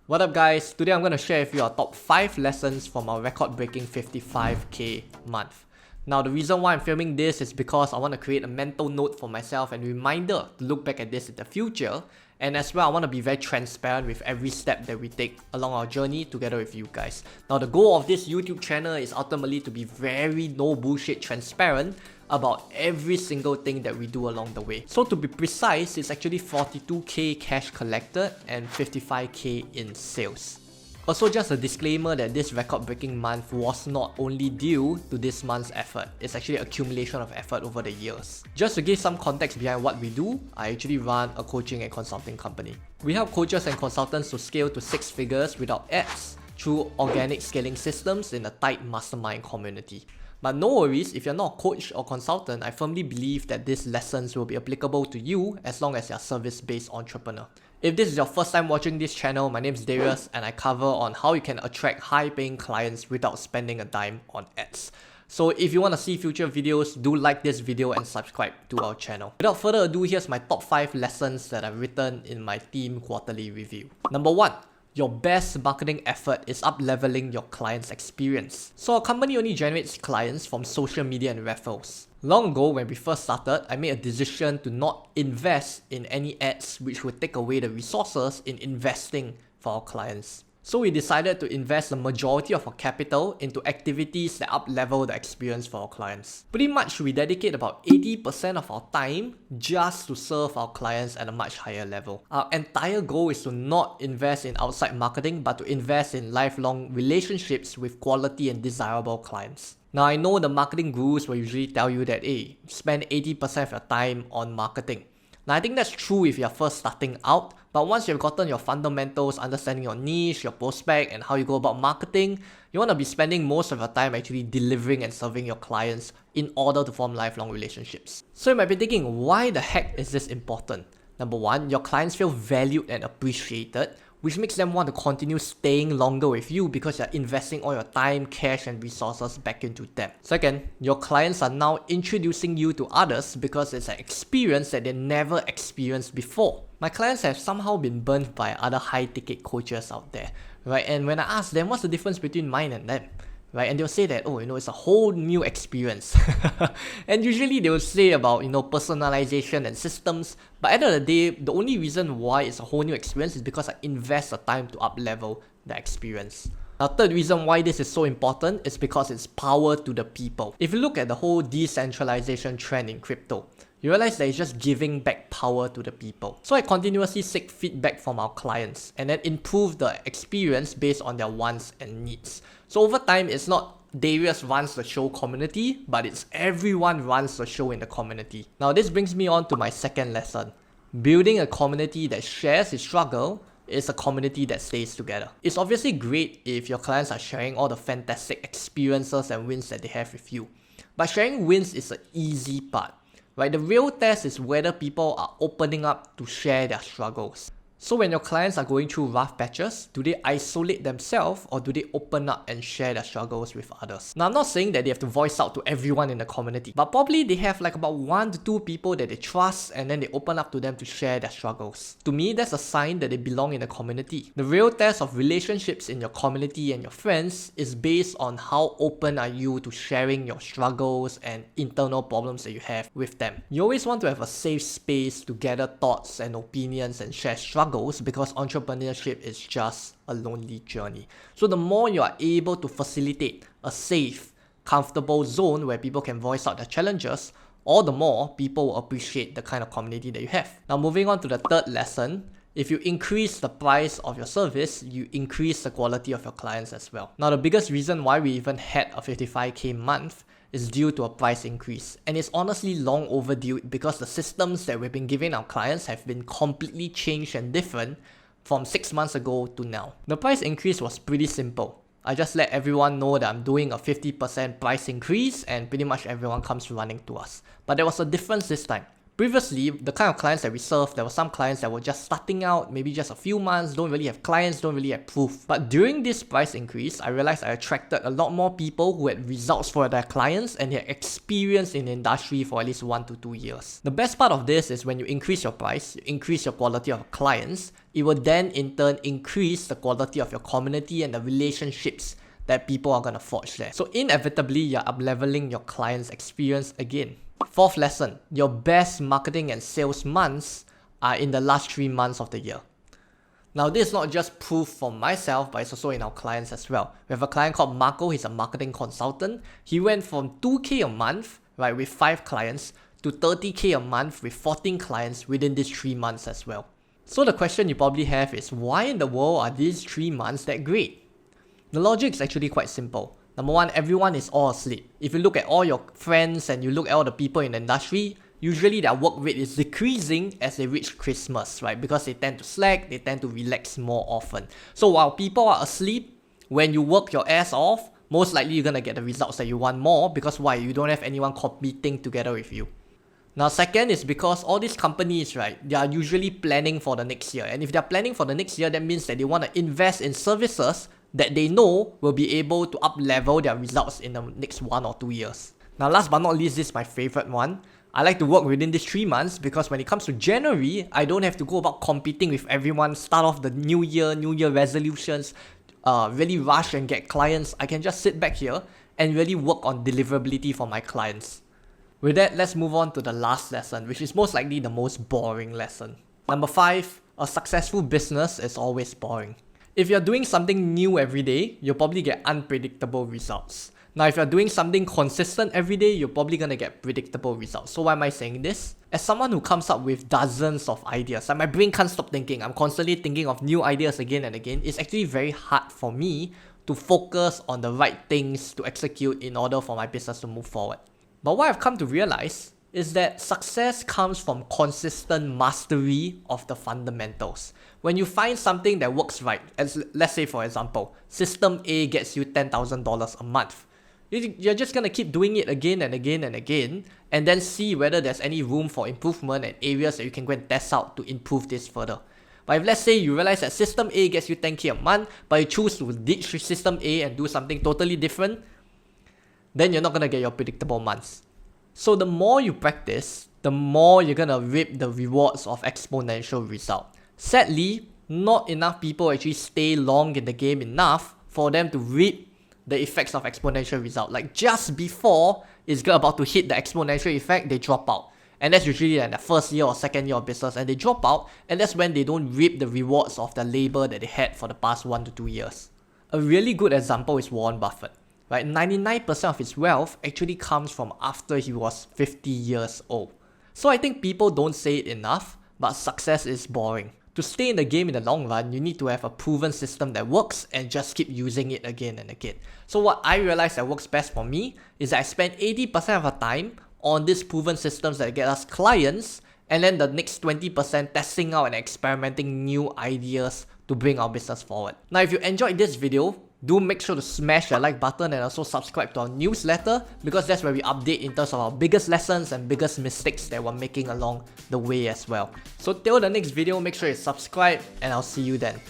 What up guys, today I'm going to share with you our top 5 lessons from our record-breaking 55k month. Now the reason why I'm filming this is because I want to create a mental note for myself and a reminder to look back at this in the future, and as well I want to be very transparent with every step that we take along our journey together with you guys. Now the goal of this YouTube channel is ultimately to be very no bullshit transparent about every single thing that we do along the way. So to be precise, it's actually 42k cash collected and 55k in sales. Also, just a disclaimer that this record-breaking month was not only due to this month's effort, it's actually accumulation of effort over the years. Just to give some context behind what we do, I actually run a coaching and consulting company. We help coaches and consultants to scale to 6 figures without ads through organic scaling systems in a tight mastermind community. But no worries, if you're not a coach or consultant, I firmly believe that these lessons will be applicable to you as long as you're a service-based entrepreneur. If this is your first time watching this channel, my name is Darius and I cover on how you can attract high-paying clients without spending a dime on ads. So if you want to see future videos, do like this video and subscribe to our channel. Without further ado, here's my top 5 lessons that I've written in my team quarterly review. Number 1. Your best marketing effort is up-leveling your client's experience. So our company only generates clients from social media and referrals. Long ago, when we first started, I made a decision to not invest in any ads which would take away the resources in investing for our clients. So we decided to invest the majority of our capital into activities that up-level the experience for our clients. Pretty much we dedicate about 80% of our time just to serve our clients at a much higher level. Our entire goal is to not invest in outside marketing but to invest in lifelong relationships with quality and desirable clients. Now I know the marketing gurus will usually tell you that hey, spend 80% of your time on marketing. Now I think that's true if you're first starting out, but once you've gotten your fundamentals, understanding your niche, your prospect, and how you go about marketing, you want to be spending most of your time actually delivering and serving your clients in order to form lifelong relationships. So you might be thinking, why the heck is this important? Number 1, your clients feel valued and appreciated, which makes them want to continue staying longer with you because you're investing all your time, cash, and resources back into them. Second, your clients are now introducing you to others because it's an experience that they never experienced before. My clients have somehow been burned by other high-ticket coaches out there, right? And when I ask them what's the difference between mine and them, right? And they'll say that, oh, it's a whole new experience. And usually they will say about, personalization and systems. But at the end of the day, the only reason why it's a whole new experience is because I invest the time to up-level the experience. Now, third reason why this is so important is because it's power to the people. If you look at the whole decentralization trend in crypto, you realize that it's just giving back power to the people. So I continuously seek feedback from our clients and then improve the experience based on their wants and needs. So over time, it's not Darius runs the show community, but it's everyone runs the show in the community. Now this brings me on to my second lesson. Building a community that shares its struggle is a community that stays together. It's obviously great if your clients are sharing all the fantastic experiences and wins that they have with you. But sharing wins is the easy part. Right, the real test is whether people are opening up to share their struggles. So when your clients are going through rough patches, do they isolate themselves or do they open up and share their struggles with others? Now I'm not saying that they have to voice out to everyone in the community, but probably they have like about 1 to 2 people that they trust and then they open up to them to share their struggles. To me, that's a sign that they belong in the community. The real test of relationships in your community and your friends is based on how open are you to sharing your struggles and internal problems that you have with them. You always want to have a safe space to gather thoughts and opinions and share struggles because entrepreneurship is just a lonely journey. So the more you are able to facilitate a safe, comfortable zone where people can voice out their challenges, all the more people will appreciate the kind of community that you have. Now moving on to the third lesson, if you increase the price of your service, you increase the quality of your clients as well. Now the biggest reason why we even had a 55k month is due to a price increase, and it's honestly long overdue because the systems that we've been giving our clients have been completely changed and different from 6 months ago to now. The price increase was pretty simple. I just let everyone know that I'm doing a 50% price increase and pretty much everyone comes running to us. But there was a difference this time. Previously, the kind of clients that we served, there were some clients that were just starting out, maybe just a few months, don't really have clients, don't really have proof. But during this price increase, I realized I attracted a lot more people who had results for their clients and had experience in the industry for at least 1 to 2 years. The best part of this is when you increase your price, you increase your quality of clients, it will then in turn increase the quality of your community and the relationships that people are going to forge there. So inevitably, you're up-leveling your client's experience again. Fourth lesson, your best marketing and sales months are in the last 3 months of the year. Now, this is not just proof from myself, but it's also in our clients as well. We have a client called Marco. He's a marketing consultant. He went from 2K a month, right, with 5 clients to 30K a month with 14 clients within these 3 months as well. So the question you probably have is, why in the world are these 3 months that great? The logic is actually quite simple. Number one, everyone is all asleep. If you look at all your friends and you look at all the people in the industry, usually their work rate is decreasing as they reach Christmas, right? Because they tend to slack, they tend to relax more often. So while people are asleep, when you work your ass off, most likely you're gonna get the results that you want more because why? You don't have anyone competing together with you. Now, second is because all these companies, right, they are usually planning for the next year. And if they're planning for the next year, that means that they want to invest in services that they know will be able to up-level their results in the next 1 or 2 years. Now, last but not least, this is my favorite one. I like to work within these 3 months because when it comes to January, I don't have to go about competing with everyone, start off the new year resolutions, really rush and get clients. I can just sit back here and really work on deliverability for my clients. With that, let's move on to the last lesson, which is most likely the most boring lesson. Number 5, a successful business is always boring. If you're doing something new every day, you'll probably get unpredictable results. Now, if you're doing something consistent every day, you're probably going to get predictable results. So why am I saying this? As someone who comes up with dozens of ideas, like my brain can't stop thinking, I'm constantly thinking of new ideas again and again, it's actually very hard for me to focus on the right things to execute in order for my business to move forward. But what I've come to realize is that success comes from consistent mastery of the fundamentals. When you find something that works right, as let's say for example, system A gets you $10,000 a month. You're just going to keep doing it again and again and again, and then see whether there's any room for improvement and areas that you can go and test out to improve this further. But if let's say you realize that system A gets you 10K a month, but you choose to ditch system A and do something totally different, then you're not going to get your predictable months. So the more you practice, the more you're going to reap the rewards of exponential result. Sadly, not enough people actually stay long in the game enough for them to reap the effects of exponential result. Like just before it's about to hit the exponential effect, they drop out. And that's usually in the first year or second year of business, and they drop out, and that's when they don't reap the rewards of the labor that they had for the past 1 to 2 years. A really good example is Warren Buffett. Right, 99% of his wealth actually comes from after he was 50 years old. So I think people don't say it enough, but success is boring. To stay in the game in the long run, you need to have a proven system that works and just keep using it again and again. So what I realized that works best for me is that I spend 80% of the time on these proven systems that get us clients, and then the next 20% testing out and experimenting new ideas to bring our business forward. Now, if you enjoyed this video, do make sure to smash the like button and also subscribe to our newsletter, because that's where we update in terms of our biggest lessons and biggest mistakes that we're making along the way as well. So till the next video, make sure you subscribe and I'll see you then.